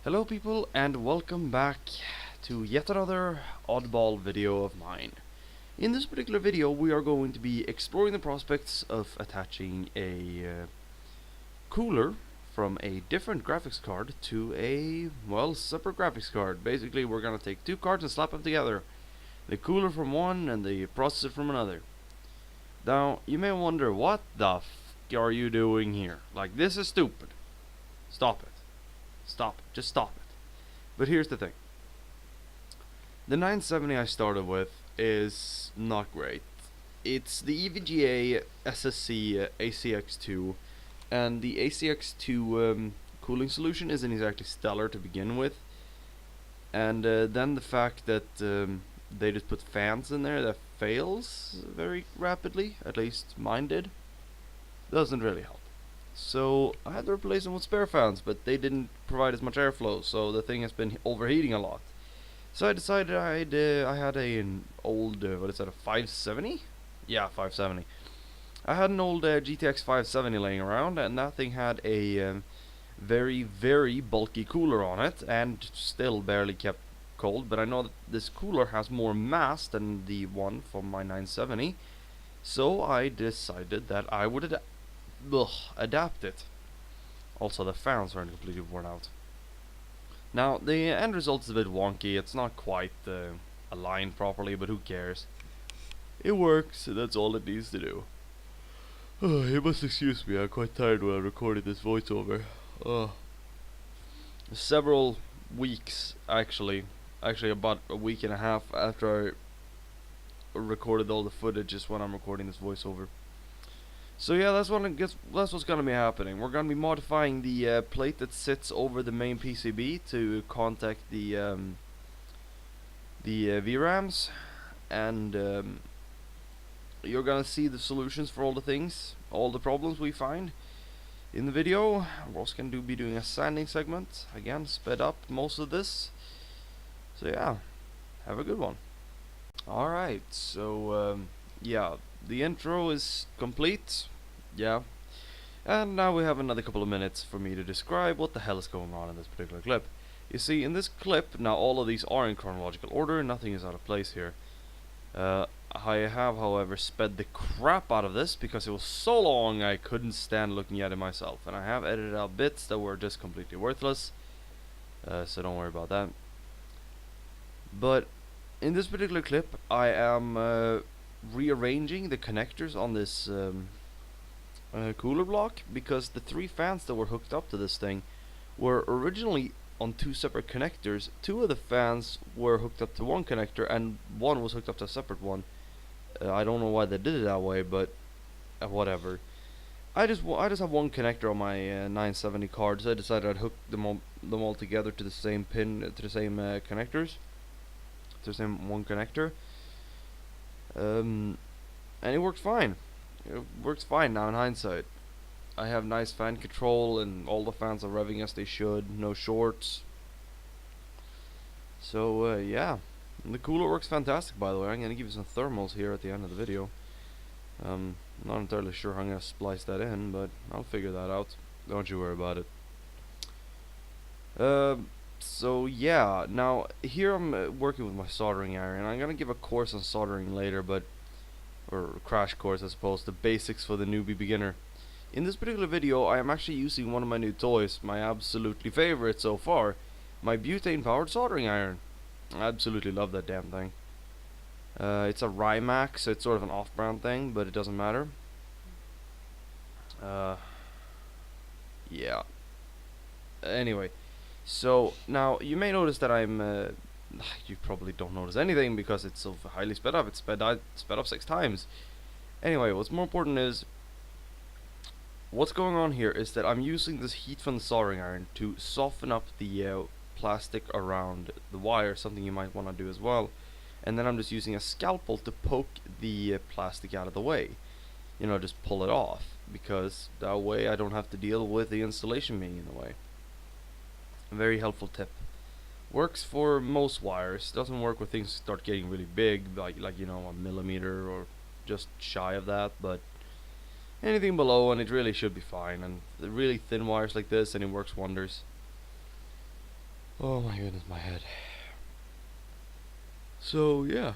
Hello people and welcome back to yet another oddball video of mine. In this particular video we are going to be exploring the prospects of attaching a cooler from a different graphics card to a, well, separate graphics card. Basically we're going to take two cards and slap them together. The cooler from one and the processor from another. Now you may wonder, what the f are you doing here? Like, this is stupid. Stop it. Stop it. Just stop it. But here's the thing. The 970 I started with is not great. It's the EVGA SSC ACX2, and the ACX2 cooling solution isn't exactly stellar to begin with. And then the fact that they just put fans in there that fails very rapidly, at least mine did, doesn't really help. So I had to replace them with spare fans, but they didn't provide as much airflow, so the thing has been overheating a lot. So I decided I had an old, what is that, a 570? Yeah, 570. I had an old GTX 570 laying around, and that thing had a very, very bulky cooler on it, and still barely kept cold, but I know that this cooler has more mass than the one from my 970, so I decided that I would adapt it. Also, the fans aren't completely worn out. Now, the end result is a bit wonky. It's not quite aligned properly, but who cares? It works, and that's all it needs to do. You must excuse me, I'm quite tired while recording this voiceover. Several weeks, actually about a week and a half after I recorded all the footage is when I'm recording this voiceover. So yeah, that's what's gonna be happening. We're gonna be modifying the plate that sits over the main PCB to contact the VRAMs, and you're gonna see the solutions for all the things, all the problems we find in the video. We're also gonna be doing a sanding segment, again sped up most of this. So yeah, have a good one. Alright, so yeah, the intro is complete, yeah, and now we have another couple of minutes for me to describe what the hell is going on in this particular clip. You see, in this clip, now all of these are in chronological order, nothing is out of place here. I have, however, sped the crap out of this because it was so long I couldn't stand looking at it myself, and I have edited out bits that were just completely worthless, so don't worry about that. But in this particular clip, I am rearranging the connectors on this cooler block, because the three fans that were hooked up to this thing were originally on two separate connectors. Two of the fans were hooked up to one connector, and one was hooked up to a separate one. I don't know why they did it that way, but whatever. I just have one connector on my 970 card, so I decided I'd hook them all together to the same pin, to the same connectors, to the same one connector. And it worked fine. It works fine now in hindsight. I have nice fan control, and all the fans are revving as they should. No shorts. So yeah, and the cooler works fantastic, by the way. I'm gonna give you some thermals here at the end of the video. Not entirely sure how I'm gonna splice that in, but I'll figure that out. Don't you worry about it. So yeah, now here I'm working with my soldering iron. I'm gonna give a course on soldering later, or crash course I suppose, the basics for the newbie beginner. In this particular video I am actually using one of my new toys, my absolutely favorite so far, my butane powered soldering iron. I absolutely love that damn thing. It's a Rymax, so it's sort of an off-brand thing, but it doesn't matter. Yeah. Anyway. So now you may notice that I'm you probably don't notice anything because it's so highly sped up. It's sped up 6 times. Anyway, what's more important is what's going on here is that I'm using this heat from the soldering iron to soften up the plastic around the wire, something you might want to do as well. And then I'm just using a scalpel to poke the plastic out of the way. You know, just pull it off, because that way I don't have to deal with the installation being in the way. A very helpful tip. Works for most wires. Doesn't work when things start getting really big, like you know, 1 millimeter or just shy of that. But anything below, and it really should be fine. And the really thin wires like this, and it works wonders. Oh my goodness, my head. So yeah,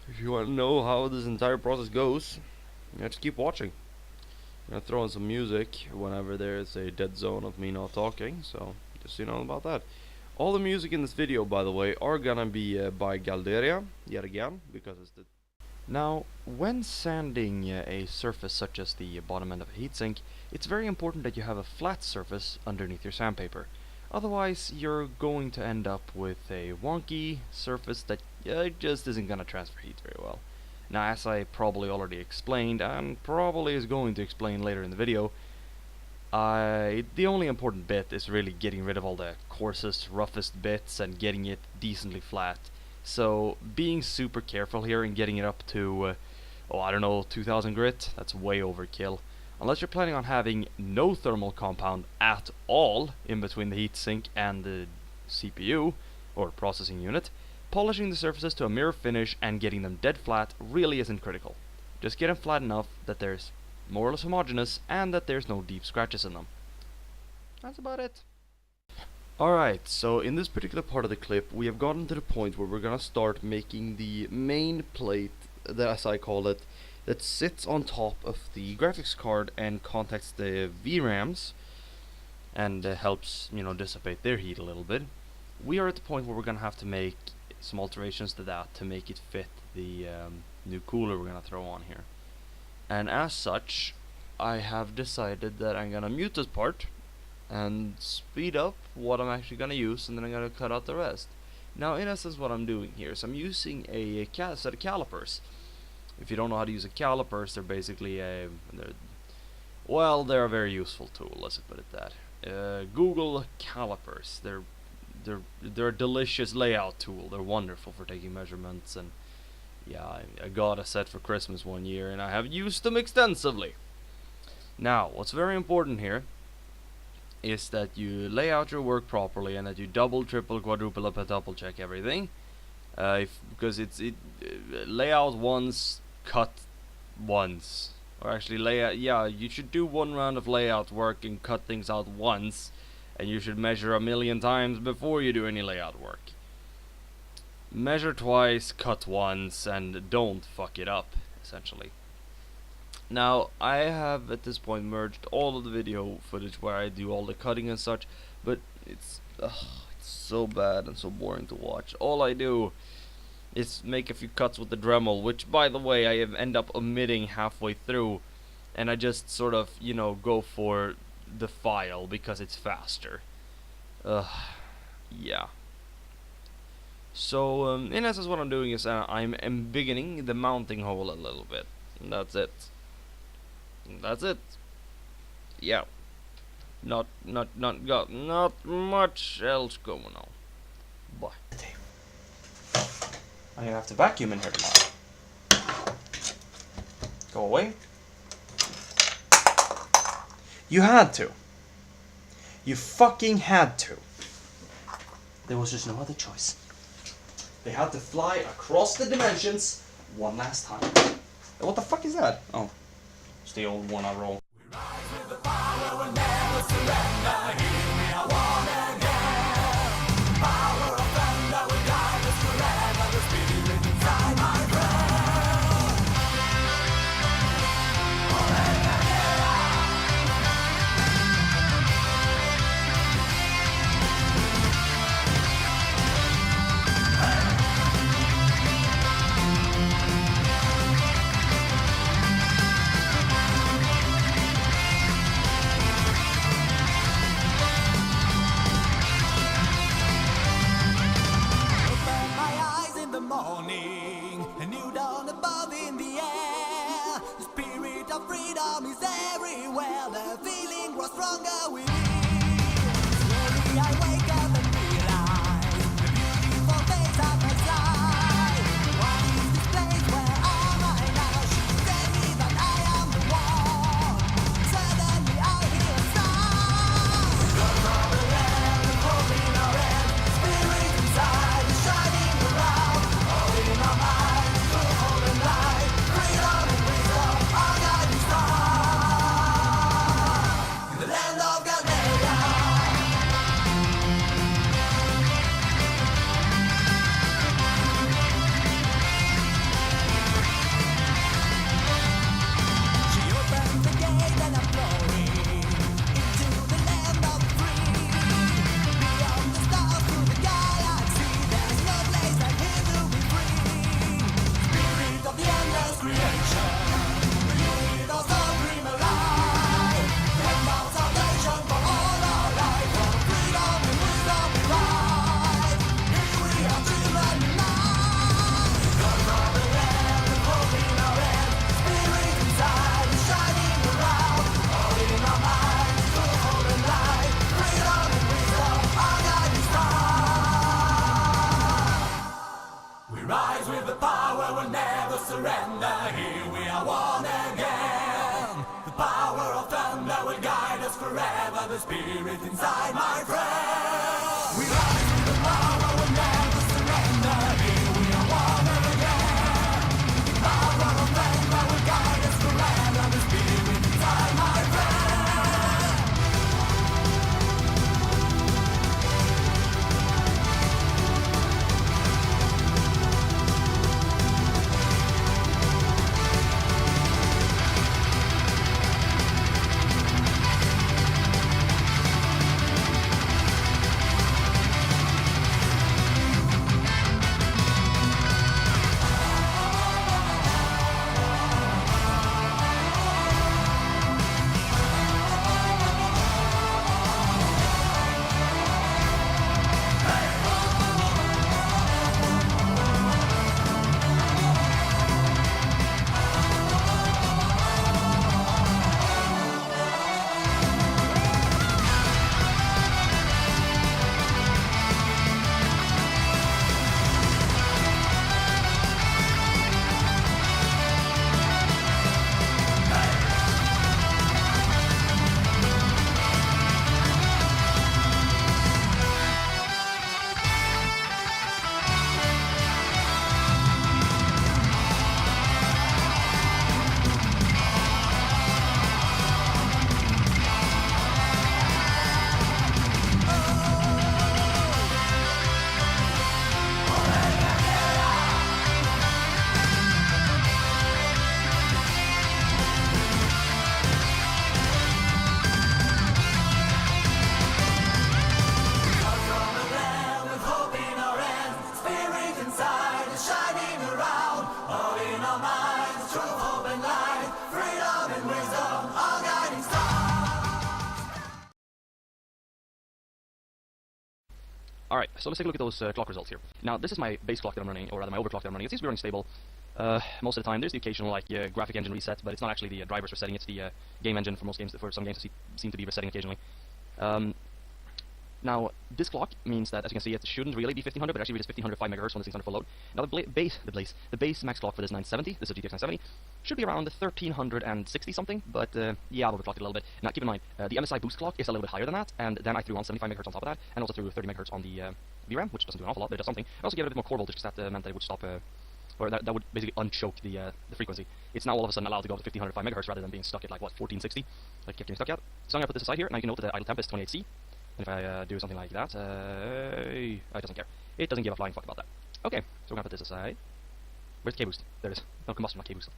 if you want to know how this entire process goes, you have to keep watching. I'm gonna throw in some music whenever there's a dead zone of me not talking, so just so you know about that. All the music in this video, by the way, are gonna be by Galderia, yet again, because it's the... Now, when sanding a surface such as the bottom end of a heatsink, it's very important that you have a flat surface underneath your sandpaper. Otherwise, you're going to end up with a wonky surface that just isn't gonna transfer heat very well. Now, as I probably already explained, and probably is going to explain later in the video, the only important bit is really getting rid of all the coarsest, roughest bits and getting it decently flat. So, being super careful here and getting it up to, I don't know, 2000 grit, that's way overkill. Unless you're planning on having no thermal compound at all in between the heatsink and the CPU, or processing unit, polishing the surfaces to a mirror finish and getting them dead flat really isn't critical. Just get them flat enough that there's more or less homogeneous and that there's no deep scratches in them. That's about it. Alright, so in this particular part of the clip we have gotten to the point where we're gonna start making the main plate, as I call it, that sits on top of the graphics card and contacts the VRAMs and helps, dissipate their heat a little bit. We are at the point where we're gonna have to make some alterations to that to make it fit the new cooler we're gonna throw on here. And as such, I have decided that I'm gonna mute this part and speed up what I'm actually gonna use, and then I'm gonna cut out the rest. Now, in essence, what I'm doing here is I'm using a set of calipers. If you don't know how to use a calipers, they're basically they're a very useful tool. Let's put it that. Google calipers. They're a delicious layout tool. They're wonderful for taking measurements, and yeah, I got a set for Christmas one year and I have used them extensively. Now, what's very important here is that you lay out your work properly and that you double, triple, quadruple, double check everything. Because lay out once, cut once. Or actually you should do one round of layout work and cut things out once, and you should measure 1,000,000 times before you do any layout work. Measure twice, cut once, and don't fuck it up, essentially. Now, I have at this point merged all of the video footage where I do all the cutting and such, but it's so bad and so boring to watch. All I do is make a few cuts with the Dremel, which, by the way, I end up omitting halfway through, and I just sort of, go for the file because it's faster. Yeah. So, in essence, what I'm doing is I'm embiggening the mounting hole a little bit. And that's it. That's it. Yeah. Not much else going on. Bye. I'm gonna have to vacuum in here tomorrow. Go away. You had to. You fucking had to. There was just no other choice. They had to fly across the dimensions one last time. What the fuck is that? Oh. It's the old one I roll. We rise with the power and never surrender. Hear me, I want again. Power of thunder will guide us forever. The spirit inside my brain. Freedom is everywhere, the feeling grows stronger within. Slowly I wake up and realize the beautiful face at my side. What is this place? Where am I now? She tell me that I am the one. Suddenly I hear a sound. Guns on the land, the hope in our hand. Spirit inside is shining around. All in our minds, through hope and light. Freedom and wisdom, our guiding star. In the land of God. power will never surrender. Here we are one again. The power of thunder will guide us forever. The spirit inside, my friend. We rise with the power will never surrender. Here we are one again. The power of thunder will guide us forever. The spirit inside, my friend. Alright, so let's take a look at those clock results here. Now, this is my base clock that I'm running, or rather my overclock that I'm running. It seems to be running stable most of the time. There's the occasional like graphic engine reset, but it's not actually the drivers resetting, it's the game engine for most games, for some games that seem to be resetting occasionally. Now, this clock means that, as you can see, it shouldn't really be 1500, but actually it is 1505 MHz when this thing's under full load. Now, the base max clock for this 970, this is a GTX 970, should be around 1360 something, but yeah, I've overclocked it a little bit. Now, keep in mind, the MSI boost clock is a little bit higher than that, and then I threw on 75 MHz on top of that, and also threw 30 MHz on the VRAM, which doesn't do an awful lot, but it does something. I also gave it a bit more core voltage, because that meant that it would stop, or that would basically unchoke the frequency. It's now all of a sudden allowed to go up to 1505 MHz rather than being stuck at like, what, 1460, like kept getting stuck at. So I'm going to put this aside here, and you can note that the idle temp is 28C. And if I do something like that, it doesn't care. It doesn't give a flying fuck about that. Okay, so we're gonna put this aside. Where's the K-boost? There it is. No combustion, not K-boost.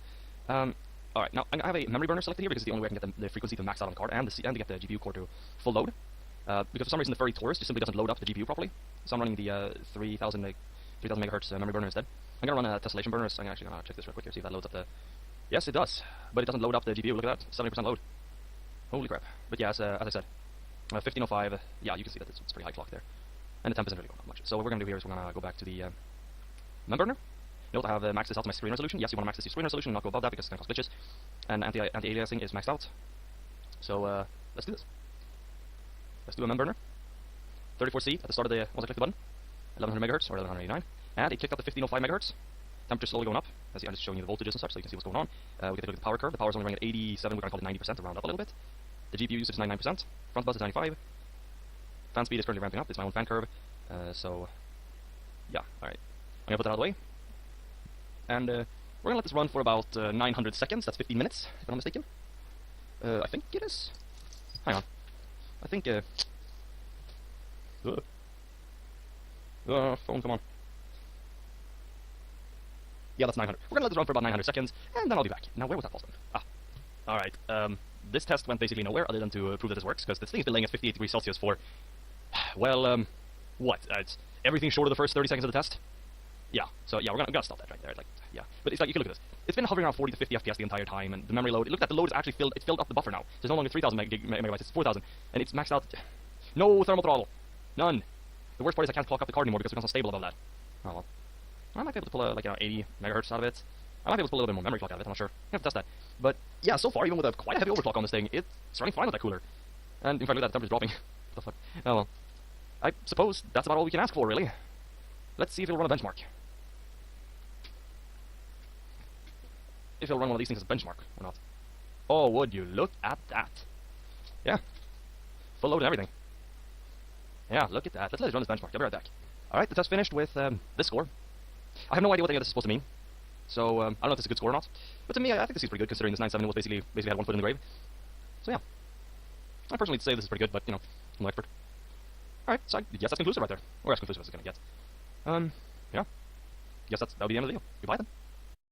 Alright, now I have a memory burner selected here because it's the only way I can get the frequency to max out on the card and to get the GPU core to full load. Because for some reason the Furry Taurus just simply doesn't load up the GPU properly. So I'm running the 3000 megahertz memory burner instead. I'm gonna run a tessellation burner, so I'm actually gonna check this real quick here, see if that loads up the... Yes, it does, but it doesn't load up the GPU. Look at that, 70% load. Holy crap. But yeah, as I said, 1505, yeah, you can see that it's pretty high clock there. And the temp isn't really going up much. So what we're going to do here is we're going to go back to the mem burner. Note I have maxed this out to my screen resolution. Yes, you want to max this to screen resolution and not go above that because it's going to cause glitches. And anti-aliasing is maxed out. So let's do this. Let's do a mem burner. 34C at the start of the, once I click the button, 1100 megahertz or 1189. And it clicked up to 1505 megahertz. Temperature slowly going up. As I'm just showing you the voltages and such so you can see what's going on. We can take a look at the power curve. The power is only running at 87, we're going to call it 90% to round up a little bit. The GPU usage is 99%, front buzz is 95, fan speed is currently ramping up, it's my own fan curve, so, yeah, alright. I'm gonna put that out of the way, and we're gonna let this run for about 900 seconds, that's 15 minutes, if I'm not mistaken. I think it is. Hang on. I think, phone, come on. Yeah, that's 900. We're gonna let this run for about 900 seconds, and then I'll be back. Now, where was that pause button? Ah. Alright, this test went basically nowhere other than to prove that this works, because this thing has been laying at 58 degrees Celsius for, well, what? It's everything short of the first 30 seconds of the test? Yeah, so yeah, we're gonna stop that right there, like, yeah. But it's like, you can look at this. It's been hovering around 40 to 50 FPS the entire time, and the memory load, look at the load is actually filled, it's filled up the buffer now. There's no longer 3000 megabytes, it's 4000, and it's maxed out. No thermal throttle. None. The worst part is I can't clock up the card anymore because it's unstable above that. Oh well. I might be able to pull like 80 megahertz out of it. I might be able to pull a little bit more memory clock out of it, I'm not sure. I have to test that. But yeah, so far, even with a quite a heavy overclock on this thing, it's running fine with that cooler. And in fact, look at that, the temperature's dropping. What the fuck? Oh well. I suppose that's about all we can ask for, really. Let's see if it'll run a benchmark. if you'll run one of these things as a benchmark or not. Oh, would you look at that? Yeah. Full load and everything. Yeah, look at that. Let's run this benchmark. I'll be right back. Alright, the test finished with this score. I have no idea what any of this is supposed to mean. So, I don't know if this is a good score or not. But to me, I think this is pretty good considering this 970 was basically had one foot in the grave. So yeah. I personally say this is pretty good, but, you know, I'm no expert. Alright, so I guess that's conclusive right there. Or as conclusive as it's gonna get. Yeah. Guess that would be the end of the video. Goodbye then.